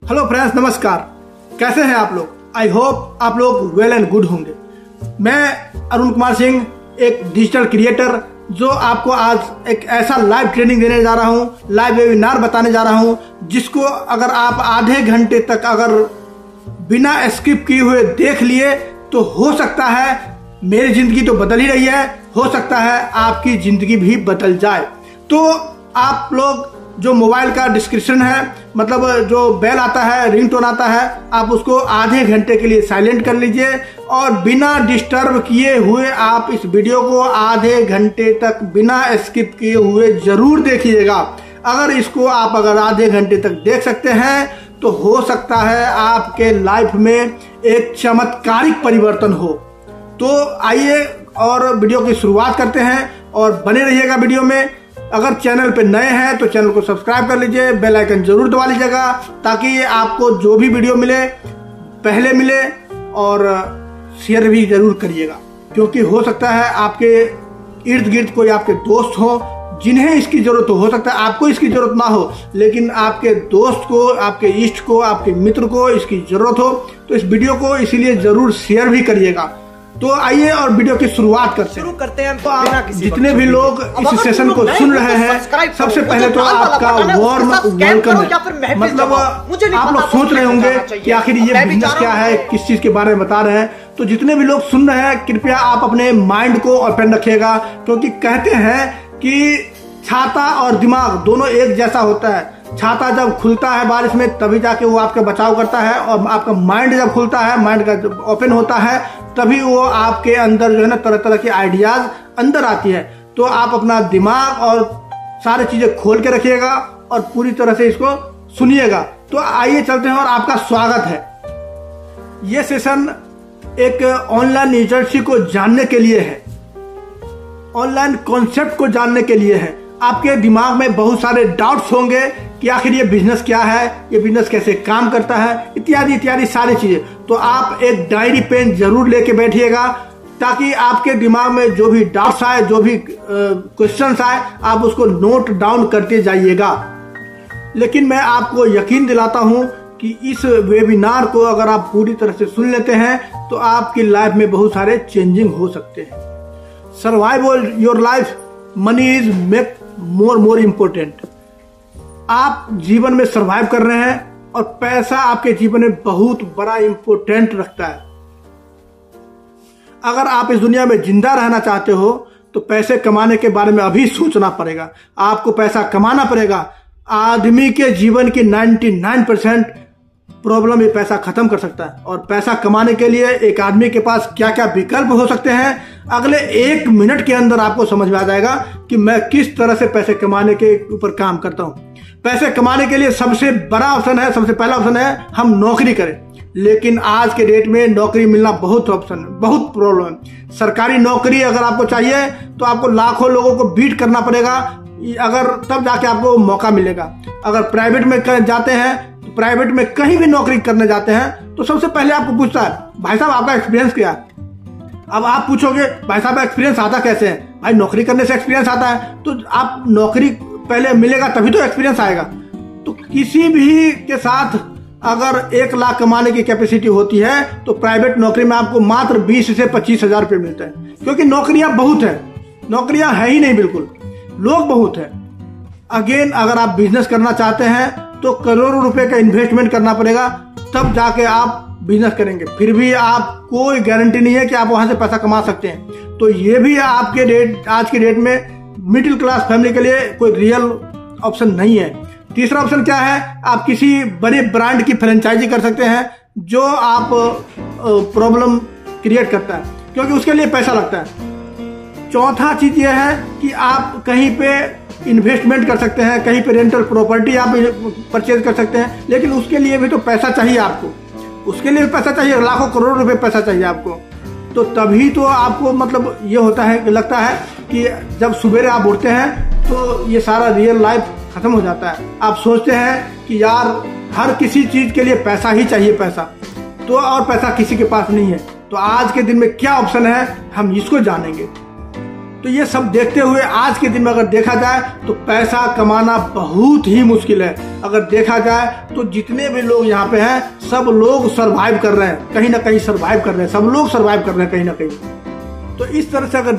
Hello friends, नमस्कार। कैसे हैं आप लोग? आई होप आप लोग वेल एंड गुड होंगे। मैं अरुण कुमार सिंह, एक डिजिटल क्रिएटर, जो आपको आज एक ऐसा लाइव ट्रेनिंग देने जा रहा हूं, लाइव वेबिनार बताने जा रहा हूं, जिसको अगर आप आधे घंटे तक अगर बिना स्किप किए हुए देख लिए तो हो सकता है मेरी जिंदगी तो बदल ही रही है, हो सकता है आपकी जिंदगी भी बदल जाए। तो आप लोग जो मोबाइल का डिस्क्रिप्शन है, मतलब जो बेल आता है, रिंगटोन आता है, आप उसको आधे घंटे के लिए साइलेंट कर लीजिए और बिना डिस्टर्ब किए हुए आप इस वीडियो को आधे घंटे तक बिना स्किप किए हुए जरूर देखिएगा। अगर इसको आप अगर आधे घंटे तक देख सकते हैं तो हो सकता है आपके लाइफ में एक चमत्कारिक परिवर्तन हो। तो आइए और वीडियो की शुरुआत करते हैं और बने रहिएगा वीडियो में। अगर चैनल पे नए हैं तो चैनल को सब्सक्राइब कर लीजिए, बेल आइकन जरूर दबा लीजिएगा ताकि आपको जो भी वीडियो मिले पहले मिले, और शेयर भी जरूर करिएगा, क्योंकि हो सकता है आपके इर्द गिर्द कोई आपके दोस्त हो जिन्हें इसकी जरूरत हो सकता है आपको इसकी जरूरत ना हो, लेकिन आपके दोस्त को, आपके इष्ट को, आपके मित्र को इसकी जरूरत हो, तो इस वीडियो को इसीलिए जरूर शेयर भी करिएगा। तो आइए और वीडियो की शुरुआत करते हैं। तो आप जितने भी लोग इस सेशन को सुन रहे हैं, सबसे पहले तो आपका वार्म वेलकम है। मतलब आप लोग सोच रहे होंगे कि आखिर ये बिजनेस क्या है, किस चीज के बारे में बता रहे हैं। तो जितने भी लोग सुन रहे हैं, कृपया आप अपने माइंड को ओपन रखिएगा, क्योंकि कहते हैं कि छाता और दिमाग दोनों एक जैसा होता है। छाता जब खुलता है बारिश में तभी जाके वो आपका बचाव करता है, और आपका माइंड जब खुलता है, माइंड का जब ओपन होता है, तभी वो आपके अंदर जो है ना तरह तरह की आइडियाज अंदर आती है। तो आप अपना दिमाग और सारी चीजें खोल के रखिएगा और पूरी तरह से इसको सुनिएगा। तो आइए चलते हैं और आपका स्वागत है। ये सेशन एक ऑनलाइन लिटरेसी को जानने के लिए है, ऑनलाइन कॉन्सेप्ट को जानने के लिए है। आपके दिमाग में बहुत सारे डाउट्स होंगे कि आखिर ये बिजनेस क्या है, ये बिजनेस कैसे काम करता है, इत्यादि इत्यादि सारी चीजें। तो आप एक डायरी पेन जरूर लेके बैठिएगा ताकि आपके दिमाग में जो भी डाउट्स आए, जो भी क्वेश्चंस आए, आप उसको नोट डाउन करते जाइएगा। लेकिन मैं आपको यकीन दिलाता हूं कि इस वेबिनार को अगर आप पूरी तरह से सुन लेते हैं तो आपकी लाइफ में बहुत सारे चेंजिंग हो सकते हैं। Survive your life, money is make more important. आप जीवन में सरवाइव कर रहे हैं और पैसा आपके जीवन में बहुत बड़ा इम्पोर्टेंट रखता है। अगर आप इस दुनिया में जिंदा रहना चाहते हो तो पैसे कमाने के बारे में अभी सोचना पड़ेगा। आपको पैसा कमाना पड़ेगा। आदमी के जीवन की 99% प्रॉब्लम ये पैसा खत्म कर सकता है। और पैसा कमाने के लिए एक आदमी के पास क्या क्या विकल्प हो सकते हैं, अगले 1 मिनट के अंदर आपको समझ में आ जाएगा कि मैं किस तरह से पैसे कमाने के ऊपर काम करता हूं। पैसे कमाने के लिए सबसे बड़ा ऑप्शन है, सबसे पहला ऑप्शन है हम नौकरी करें। लेकिन आज के डेट में नौकरी मिलना बहुत ऑप्शन है, बहुत प्रॉब्लम है। सरकारी नौकरी अगर आपको चाहिए तो आपको लाखों लोगों को बीट करना पड़ेगा, अगर तब जाके आपको मौका मिलेगा। अगर प्राइवेट में जाते हैं, तो प्राइवेट में कहीं भी नौकरी करने जाते हैं तो सबसे पहले आपको पूछता है, भाई साहब आपका एक्सपीरियंस क्या है। अब आप पूछोगे, भाई साहब एक्सपीरियंस आता कैसे है? भाई नौकरी करने से एक्सपीरियंस आता है। तो आप नौकरी पहले मिलेगा तभी तो एक्सपीरियंस आएगा। तो किसी भी के साथ अगर 1 लाख कमाने की कैपेसिटी होती है तो प्राइवेट नौकरी में आपको मात्र 20 से 25 हजार रुपये मिलता है, क्योंकि नौकरियां बहुत है, नौकरियां है ही नहीं, बिल्कुल लोग बहुत है। अगेन अगर आप बिजनेस करना चाहते हैं तो करोड़ों रुपए का इन्वेस्टमेंट करना पड़ेगा, तब जाके आप बिजनेस करेंगे। फिर भी आप कोई गारंटी नहीं है कि आप वहां से पैसा कमा सकते हैं। तो ये भी आपके आज के डेट में मिडिल क्लास फैमिली के लिए कोई रियल ऑप्शन नहीं है। तीसरा ऑप्शन क्या है, आप किसी बड़े ब्रांड की फ्रेंचाइजी कर सकते हैं, जो आप प्रॉब्लम क्रिएट करता है, क्योंकि उसके लिए पैसा लगता है। चौथा चीज यह है कि आप कहीं पे इन्वेस्टमेंट कर सकते हैं, कहीं पे रेंटल प्रॉपर्टी आप परचेज कर सकते हैं, लेकिन उसके लिए भी तो पैसा चाहिए आपको, उसके लिए पैसा चाहिए, लाखों करोड़ रुपए पैसा चाहिए आपको। तो तभी तो आपको मतलब ये होता है, लगता है कि जब सुबेरे आप उठते हैं तो ये सारा रियल लाइफ खत्म हो जाता है। आप सोचते हैं कि यार हर किसी चीज के लिए पैसा ही चाहिए, पैसा तो, और पैसा किसी के पास नहीं है। तो आज के दिन में क्या ऑप्शन है हम इसको जानेंगे। तो ये सब देखते हुए आज के दिन में अगर देखा जाए तो पैसा कमाना बहुत ही मुश्किल है। अगर देखा जाए तो जितने भी लोग यहाँ पे हैं सब लोग सरवाइव कर रहे हैं, कहीं ना कहीं सरवाइव कर रहे हैं, सब लोग सरवाइव कर रहे हैं कहीं ना कहीं। तो इस तरह से अगर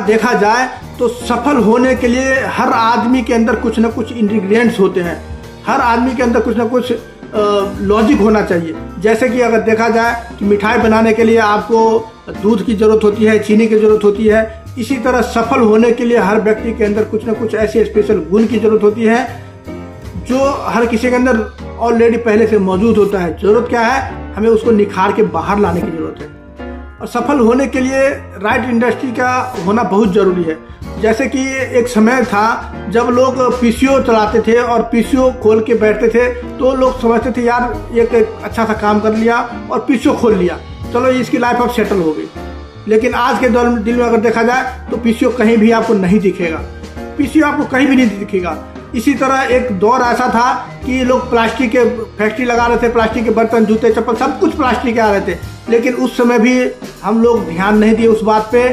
देखा जाए तो सफल होने के लिए हर आदमी के अंदर कुछ ना कुछ इंग्रेडिएंट्स होते हैं, हर आदमी के अंदर कुछ ना कुछ लॉजिक होना चाहिए। जैसे कि अगर देखा जाए कि मिठाई बनाने के लिए आपको दूध की जरूरत होती है, चीनी की जरूरत होती है, इसी तरह सफल होने के लिए हर व्यक्ति के अंदर कुछ ना कुछ ऐसे स्पेशल गुण की जरूरत होती है जो हर किसी के अंदर ऑलरेडी पहले से मौजूद होता है। जरूरत क्या है, हमें उसको निखार के बाहर लाने की जरूरत है। और सफल होने के लिए राइट इंडस्ट्री का होना बहुत जरूरी है। जैसे कि एक समय था जब लोग पीसीओ चलाते थे और पीसीओ खोल के बैठते थे तो लोग समझते थे यार एक अच्छा सा काम कर लिया और पीसीओ खोल लिया, चलो इसकी लाइफ अब सेटल हो गई। लेकिन आज के दिन में अगर देखा जाए तो पीसीओ कहीं भी आपको नहीं दिखेगा, पीसीओ आपको कहीं भी नहीं दिखेगा। इसी तरह एक दौर ऐसा था कि लोग प्लास्टिक के फैक्ट्री लगा रहे थे, प्लास्टिक के बर्तन, जूते, चप्पल सब कुछ प्लास्टिक के आ रहे थे, लेकिन उस समय भी हम लोग ध्यान नहीं दिए उस बात पे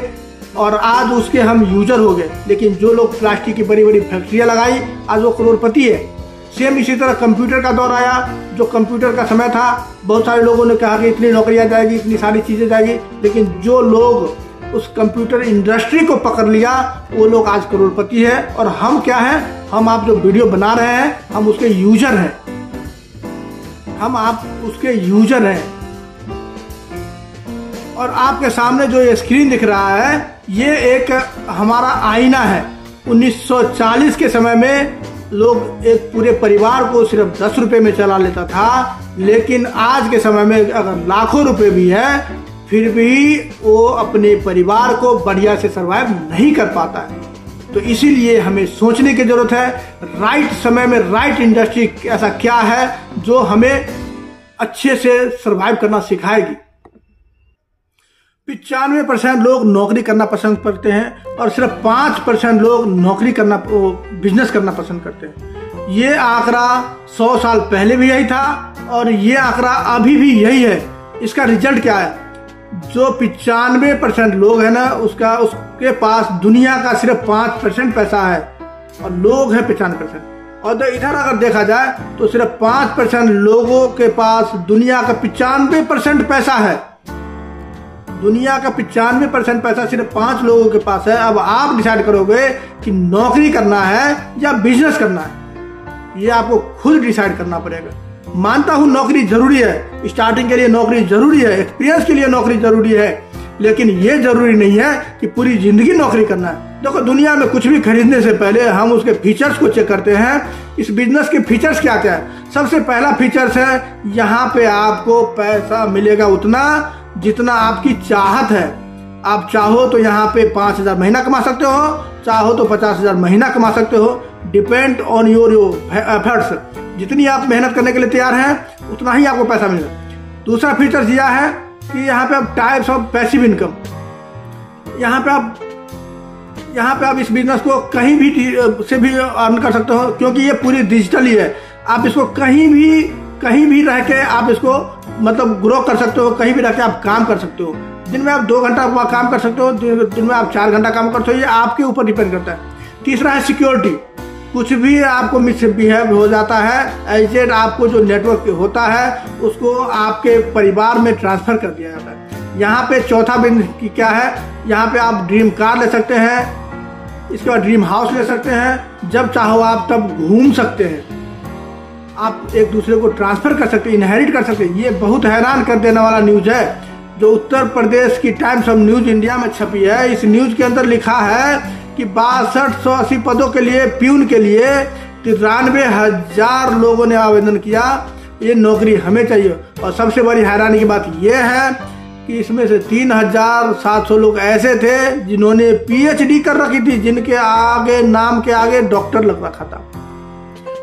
और आज उसके हम यूजर हो गए। लेकिन जो लोग प्लास्टिक की बड़ी बड़ी फैक्ट्रियां लगाई आज वो करोड़पति है। सेम इसी तरह कंप्यूटर का दौर आया, जो कंप्यूटर का समय था बहुत सारे लोगों ने कहा कि इतनी नौकरियां जाएगी, इतनी सारी चीजें जाएगी, लेकिन जो लोग उस कंप्यूटर इंडस्ट्री को पकड़ लिया वो लोग आज करोड़पति है। और हम क्या हैं, हम आप जो वीडियो बना रहे हैं हम उसके यूजर हैं, हम आप उसके यूजर हैं। और आपके सामने जो ये स्क्रीन दिख रहा है ये एक हमारा आईना है। 1940 के समय में लोग एक पूरे परिवार को सिर्फ 10 रुपए में चला लेता था, लेकिन आज के समय में अगर लाखों रुपए भी है फिर भी वो अपने परिवार को बढ़िया से सरवाइव नहीं कर पाता है। तो इसीलिए हमें सोचने की जरूरत है राइट समय में राइट इंडस्ट्री ऐसा क्या है जो हमें अच्छे से सरवाइव करना सिखाएगी। 95% लोग नौकरी करना पसंद करते हैं और सिर्फ 5% लोग नौकरी करना बिजनेस करना पसंद करते हैं। ये आंकड़ा 100 साल पहले भी यही था और ये आंकड़ा अभी भी यही है। इसका रिजल्ट क्या है, जो 95% लोग है ना उसके पास दुनिया का सिर्फ 5% पैसा है और लोग हैं 95%। और इधर अगर देखा जाए तो सिर्फ 5% लोगों के पास दुनिया का 95% पैसा है। दुनिया का 95% पैसा सिर्फ 5 लोगों के पास है। अब आप डिसाइड करोगे कि नौकरी करना है या बिजनेस करना है, ये आपको खुद डिसाइड करना पड़ेगा। मानता हूं नौकरी जरूरी है, स्टार्टिंग के लिए नौकरी जरूरी है, एक्सपीरियंस के लिए नौकरी जरूरी है, लेकिन ये जरूरी नहीं है कि पूरी जिंदगी नौकरी करना है। देखो दुनिया में कुछ भी खरीदने से पहले हम उसके फीचर्स को चेक करते हैं। इस बिजनेस के फीचर्स क्या क्या है। सबसे पहला फीचर्स है यहाँ पे आपको पैसा मिलेगा उतना जितना आपकी चाहत है। आप चाहो तो यहाँ पे 5,000 महीना कमा सकते हो, चाहो तो 50,000 महीना कमा सकते हो। Depend on your efforts. जितनी आप मेहनत करने के लिए तैयार हैं उतना ही आपको पैसा मिलेगा। दूसरा फीचर दिया है कि यहाँ पे आप टाइप्स ऑफ पैसिव इनकम, यहाँ पे आप इस बिजनेस को कहीं भी से भी अर्न कर सकते हो, क्योंकि ये पूरी डिजिटल ही है। आप इसको कहीं भी रह के आप इसको मतलब ग्रो कर सकते हो, कहीं भी रह के आप काम कर सकते हो। दिन में आप 2 घंटा काम कर सकते हो, दिन में आप 4 घंटा काम कर सकते हो, ये आपके ऊपर डिपेंड करता है। तीसरा है सिक्योरिटी। कुछ भी आपको मिसबिहेव हो जाता है, एजेंट आपको जो नेटवर्क होता है उसको आपके परिवार में ट्रांसफर कर दिया जाता है। यहाँ पे चौथा बिंदु क्या है, यहाँ पे आप ड्रीम कार ले सकते हैं, इसके बाद ड्रीम हाउस ले सकते हैं, जब चाहो आप तब घूम सकते हैं, आप एक दूसरे को ट्रांसफर कर सकते हैं, इनहेरिट कर सकते हैं। ये बहुत हैरान कर देने वाला न्यूज है जो उत्तर प्रदेश की टाइम्स ऑफ न्यूज इंडिया में छपी है। इस न्यूज के अंदर लिखा है कि 6280 पदों के लिए प्यून के लिए 93,000 लोगों ने आवेदन किया। ये नौकरी हमें चाहिए। और सबसे बड़ी हैरानी की बात यह है कि इसमें से 3,700 लोग ऐसे थे जिन्होंने PhD कर रखी थी, जिनके आगे नाम के आगे डॉक्टर लग रखा था।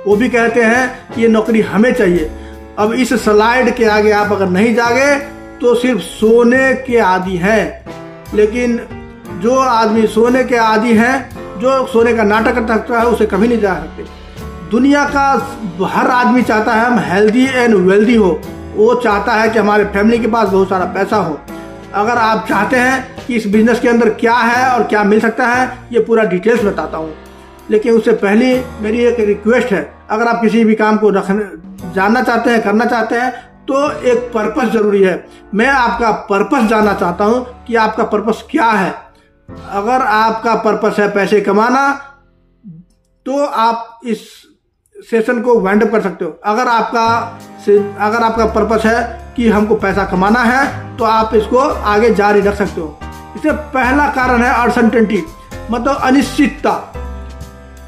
वो भी कहते हैं कि ये नौकरी हमें चाहिए। अब इस स्लाइड के आगे आप अगर नहीं जागे तो सिर्फ सोने के आदी हैं, लेकिन जो आदमी सोने के आदी हैं, जो सोने का नाटक कर सकता है, उसे कभी नहीं जा सकते। दुनिया का हर आदमी चाहता है हम हेल्दी एंड वेल्दी हो। वो चाहता है कि हमारे फैमिली के पास बहुत सारा पैसा हो। अगर आप चाहते हैं कि इस बिजनेस के अंदर क्या है और क्या मिल सकता है, ये पूरा डिटेल्स बताता हूँ। लेकिन उससे पहले मेरी एक रिक्वेस्ट है, अगर आप किसी भी काम को जानना चाहते हैं, करना चाहते हैं, तो एक पर्पस जरूरी है। मैं आपका पर्पस जानना चाहता हूँ कि आपका पर्पस क्या है। अगर आपका पर्पस है पैसे कमाना, तो आप इस सेशन को वाइंड अप कर सकते हो। अगर आपका पर्पस है कि हमको पैसा कमाना है, तो आप इसको आगे जारी रख सकते हो। इससे पहला कारण है अनसर्टेनिटी, मतलब अनिश्चितता।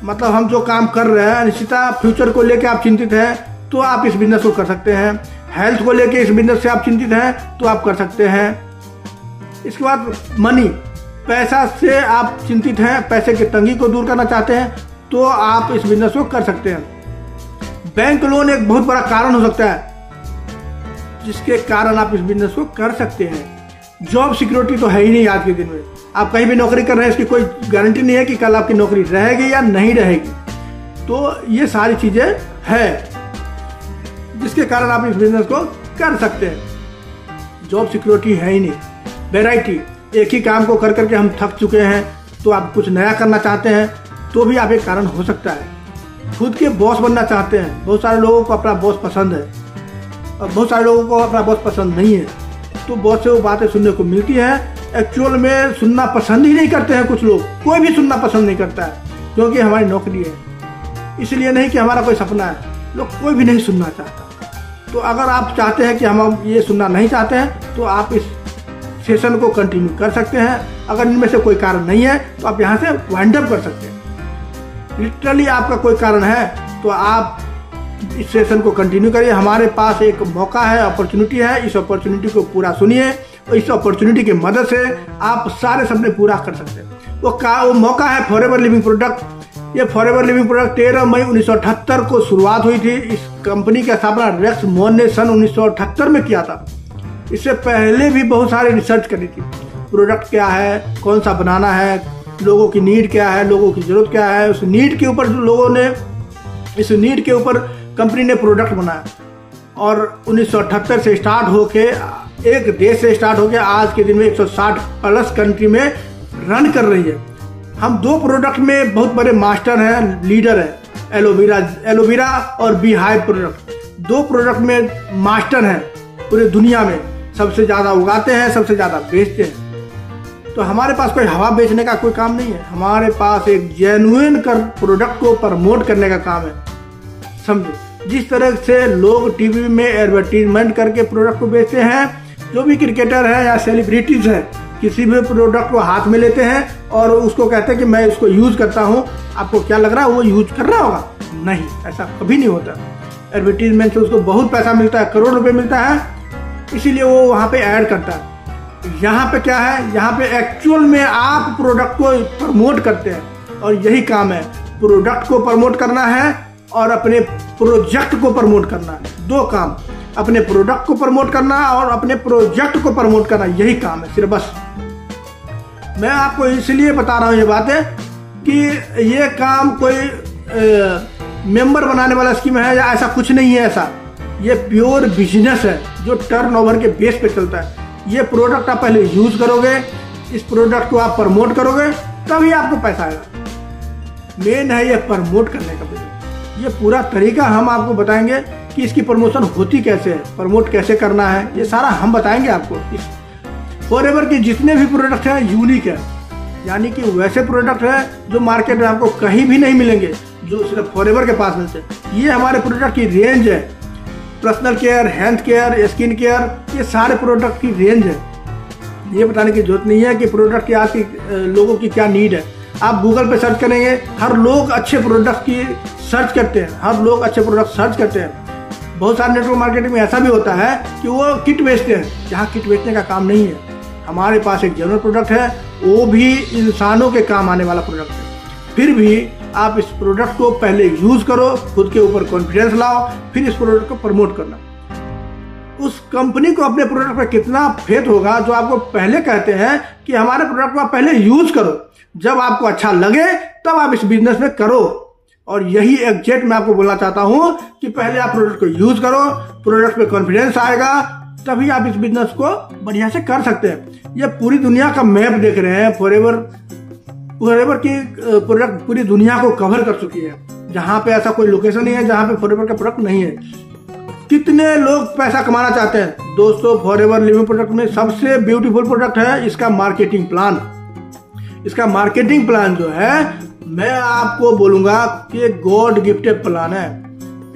मतलब हम जो काम कर रहे हैं, अनिश्चितता, फ्यूचर को लेकर आप चिंतित हैं, तो आप इस बिजनेस को कर सकते हैं। हेल्थ को लेके इस बिजनेस से आप चिंतित हैं, तो आप कर सकते हैं। इसके बाद मनी, पैसा से आप चिंतित हैं, पैसे की तंगी को दूर करना चाहते हैं, तो आप इस बिजनेस को कर सकते हैं। बैंक लोन एक बहुत बड़ा कारण हो सकता है जिसके कारण आप इस बिजनेस को कर सकते हैं। जॉब सिक्योरिटी तो है ही नहीं आज के दिन में। आप कहीं भी नौकरी कर रहे हैं, इसकी कोई गारंटी नहीं है कि कल आपकी नौकरी रहेगी या नहीं रहेगी। तो ये सारी चीजें हैं जिसके कारण आप इस बिजनेस को कर सकते हैं। जॉब सिक्योरिटी है ही नहीं। वैरायटी, एक ही काम को कर करके हम थक चुके हैं, तो आप कुछ नया करना चाहते हैं, तो भी आप एक कारण हो सकता है। खुद के बॉस बनना चाहते हैं, बहुत सारे लोगों को अपना बॉस पसंद है और बहुत सारे लोगों को अपना बॉस पसंद नहीं है, तो बॉस से वो बातें सुनने को मिलती है। एक्चुअल में सुनना पसंद ही नहीं करते हैं कुछ लोग, कोई भी सुनना पसंद नहीं करता है, क्योंकि हमारी नौकरी है। इसलिए नहीं कि हमारा कोई सपना है, लोग कोई भी नहीं सुनना चाहता। तो अगर आप चाहते हैं कि हम ये सुनना नहीं चाहते हैं, तो आप इस सेशन को कंटिन्यू कर सकते हैं। अगर इनमें से कोई कारण नहीं है, तो आप यहाँ से वाइंड अप कर सकते हैं। लिटरली आपका कोई कारण है, तो आप इस सेशन को कंटिन्यू करिए। हमारे पास एक मौका है, अपॉर्चुनिटी है। इस अपॉर्चुनिटी को पूरा सुनिए और इस अपॉर्चुनिटी की मदद से आप सारे सपने पूरा कर सकते हैं। वो मौका है फॉरएवर लिविंग प्रोडक्ट। ये फॉरएवर लिविंग प्रोडक्ट 13 मई 1978 को शुरुआत हुई थी। इस कंपनी की स्थापना रेक्स मोन ने सन 1978 में किया था। इससे पहले भी बहुत सारे रिसर्च करी थी, प्रोडक्ट क्या है, कौन सा बनाना है, लोगों की नीड क्या है, लोगों की जरूरत क्या है। उस नीड के ऊपर लोगों ने, इस नीड के ऊपर कंपनी ने प्रोडक्ट बनाया। और 1978 से स्टार्ट होके, एक देश से स्टार्ट होके आज के दिन में 160 प्लस कंट्री में रन कर रही है। हम 2 प्रोडक्ट में बहुत बड़े मास्टर हैं, लीडर है। एलोवेरा और बी हाइव प्रोडक्ट 2 प्रोडक्ट में मास्टर हैं पूरी दुनिया में। सबसे ज्यादा उगाते हैं, सबसे ज्यादा बेचते हैं। तो हमारे पास कोई हवा बेचने का कोई काम नहीं है, हमारे पास एक जेन्युइन प्रोडक्ट को प्रमोट करने का काम है। समझो, जिस तरह से लोग टीवी में एडवर्टीजमेंट करके प्रोडक्ट को बेचते हैं, जो भी क्रिकेटर है या सेलिब्रिटीज है, किसी भी प्रोडक्ट को हाथ में लेते हैं और उसको कहते हैं कि मैं इसको यूज करता हूँ। आपको क्या लग रहा है वो यूज कर रहा होगा? नहीं, ऐसा कभी नहीं होता। एडवर्टीजमेंट से उसको बहुत पैसा मिलता है, करोड़ रुपए मिलता है, इसीलिए वो वहां पे ऐड करता है। यहाँ पे क्या है, यहाँ पे एक्चुअल में आप प्रोडक्ट को प्रमोट करते हैं और यही काम है। प्रोडक्ट को प्रमोट करना है और अपने प्रोजेक्ट को प्रमोट करना है। 2 काम, अपने प्रोडक्ट को प्रमोट करना और अपने प्रोजेक्ट को प्रमोट करना, यही काम है सिर्फ। बस मैं आपको इसलिए बता रहा हूँ ये बातें कि ये काम कोई मेंबर बनाने वाला स्कीम है या ऐसा कुछ नहीं है। ऐसा ये प्योर बिजनेस है जो टर्नओवर के बेस पे चलता है। ये प्रोडक्ट आप पहले यूज करोगे, इस प्रोडक्ट को आप प्रमोट करोगे, तभी आपको पैसा आएगा। मेन है ये प्रमोट करने का बिजनेस। ये पूरा तरीका हम आपको बताएंगे कि इसकी प्रमोशन होती कैसे है, प्रमोट कैसे करना है, ये सारा हम बताएंगे आपको। इस फॉरएवर के जितने भी प्रोडक्ट हैं यूनिक है, यानी कि वैसे प्रोडक्ट है जो मार्केट में आपको कहीं भी नहीं मिलेंगे, जो सिर्फ फॉरएवर के पास मिलते हैं। ये हमारे प्रोडक्ट की रेंज है। Personal care, health care, skin care, ये सारे प्रोडक्ट की रेंज है। ये बताने की जरूरत नहीं है कि प्रोडक्ट की आज की लोगों की क्या नीड है। आप गूगल पे सर्च करेंगे, हर लोग अच्छे प्रोडक्ट की सर्च करते हैं, हर लोग अच्छे प्रोडक्ट सर्च करते हैं। बहुत सारे नेटवर्क मार्केटिंग में ऐसा भी होता है कि वो किट बेचते हैं, जहाँ किट बेचने का काम नहीं है। हमारे पास एक जेन्युइन प्रोडक्ट है, वो भी इंसानों के काम आने वाला प्रोडक्ट है। फिर भी आप इस प्रोडक्ट को पहले यूज करो, खुद के ऊपर कॉन्फिडेंस लाओ, फिर इस प्रोडक्ट को प्रमोट करना। उस कंपनी को अपने प्रोडक्ट पर कितना फेथ होगा जो आपको पहले कहते हैं कि हमारे प्रोडक्ट को आप पहले यूज करो, जब आपको अच्छा लगे तब आप इस बिजनेस में करो। और यही एग्जैक्ट मैं आपको बोलना चाहता हूं कि पहले आप प्रोडक्ट को यूज करो, प्रोडक्ट पे कॉन्फिडेंस आएगा, तभी आप इस बिजनेस को बढ़िया से कर सकते हैं। ये पूरी दुनिया का मैप देख रहे हैं, फॉरएवर की प्रोडक्ट पूरी दुनिया को कवर कर चुकी है। जहां पे ऐसा कोई लोकेशन नहीं है जहां पे फॉरएवर का प्रोडक्ट नहीं है। कितने लोग पैसा कमाना चाहते हैं दोस्तों, फॉरएवर लिविंग प्रोडक्ट में सबसे ब्यूटीफुल प्रोडक्ट है इसका मार्केटिंग प्लान। इसका मार्केटिंग प्लान जो है मैं आपको बोलूंगा कि गॉड गिफ्टेड प्लान है।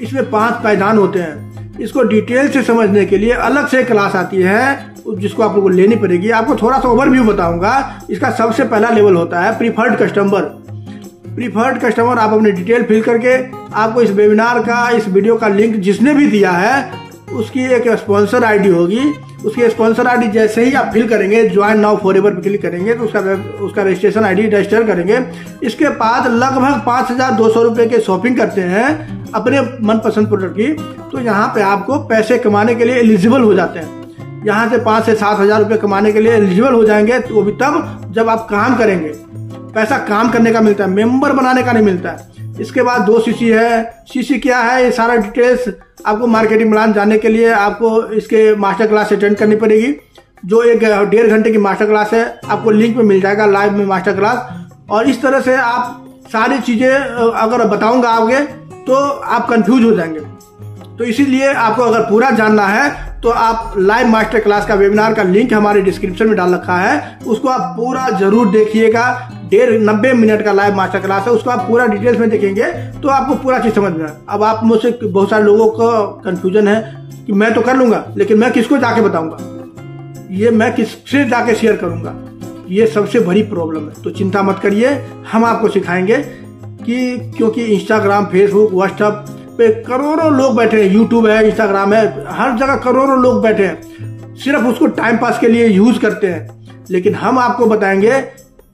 इसमें 5 पायदान होते हैं। इसको डिटेल से समझने के लिए अलग से क्लास आती है जिसको आप लोगों को लेनी पड़ेगी। आपको थोड़ा सा ओवरव्यू बताऊंगा। इसका सबसे पहला लेवल होता है प्रीफर्ड कस्टमर। प्रीफर्ड कस्टमर आप अपनी डिटेल फिल करके, आपको इस वेबिनार का, इस वीडियो का लिंक जिसने भी दिया है उसकी एक स्पॉन्सर आईडी होगी। उसकी स्पॉन्सर आईडी जैसे ही आप फिल करेंगे, ज्वाइन नाउ फॉरएवर पे क्लिक करेंगे तो उसका रजिस्ट्रेशन आईडी रजिस्टर करेंगे। इसके बाद लगभग 5,200 रुपए के शॉपिंग करते हैं अपने मनपसंद प्रोडक्ट की, तो यहाँ पे आपको पैसे कमाने के लिए एलिजिबल हो जाते हैं। यहाँ से 5 से 7 हजार रुपए कमाने के लिए एलिजिबल हो जाएंगे, तो वो भी तब जब आप काम करेंगे। पैसा काम करने का मिलता है, मेंबर बनाने का नहीं मिलता है। इसके बाद 2 सीसी है। सीसी क्या है, ये सारा डिटेल्स आपको मार्केटिंग प्लान जानने के लिए आपको इसके मास्टर क्लास अटेंड करनी पड़ेगी, जो 1.5 घंटे की मास्टर क्लास है। आपको लिंक में मिल जाएगा लाइव में मास्टर क्लास। और इस तरह से आप सारी चीजें अगर बताऊंगा आगे तो आप कंफ्यूज हो जाएंगे। तो इसीलिए आपको अगर पूरा जानना है तो आप लाइव मास्टर क्लास का वेबिनार का लिंक हमारे डिस्क्रिप्शन में डाल रखा है, उसको आप पूरा जरूर देखिएगा। 90 मिनट का लाइव मास्टर क्लास है, उसको आप पूरा डिटेल्स में देखेंगे तो आपको पूरा चीज समझ में आए। अब आप मुझसे बहुत सारे लोगों को कंफ्यूजन है कि मैं तो कर लूंगा लेकिन मैं किसको जाके बताऊंगा, ये मैं किससे जाके शेयर करूंगा, ये सबसे बड़ी प्रॉब्लम है। तो चिंता मत करिए, हम आपको सिखाएंगे कि क्योंकि इंस्टाग्राम, फेसबुक, व्हाट्सएप पे करोड़ों लोग बैठे हैं, यूट्यूब है, इंस्टाग्राम है, हर जगह करोड़ों लोग बैठे हैं, सिर्फ उसको टाइम पास के लिए यूज करते हैं। लेकिन हम आपको बताएंगे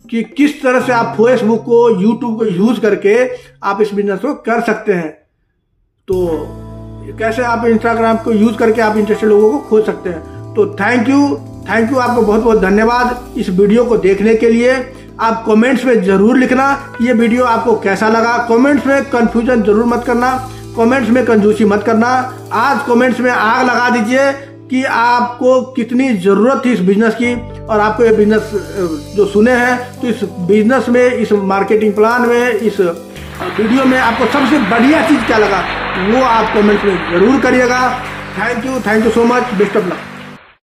कि किस तरह से आप फेसबुक को, यूट्यूब को यूज करके आप इस बिजनेस को कर सकते हैं। तो कैसे आप इंस्टाग्राम को यूज करके आप इंटरेस्टेड लोगों को खोज सकते हैं। तो थैंक यू आपको बहुत बहुत धन्यवाद इस वीडियो को देखने के लिए। आप कमेंट्स में जरूर लिखना ये वीडियो आपको कैसा लगा। कमेंट्स में कंफ्यूजन जरूर मत करना, कमेंट्स में कंजूसी मत करना। आज कमेंट्स में आग लगा दीजिए कि आपको कितनी जरूरत थी इस बिजनेस की, और आपको ये बिजनेस जो सुने हैं तो इस बिजनेस में, इस मार्केटिंग प्लान में, इस वीडियो में आपको सबसे बढ़िया चीज क्या लगा वो आप कमेंट्स में जरूर करिएगा। Thank you so much, best of luck.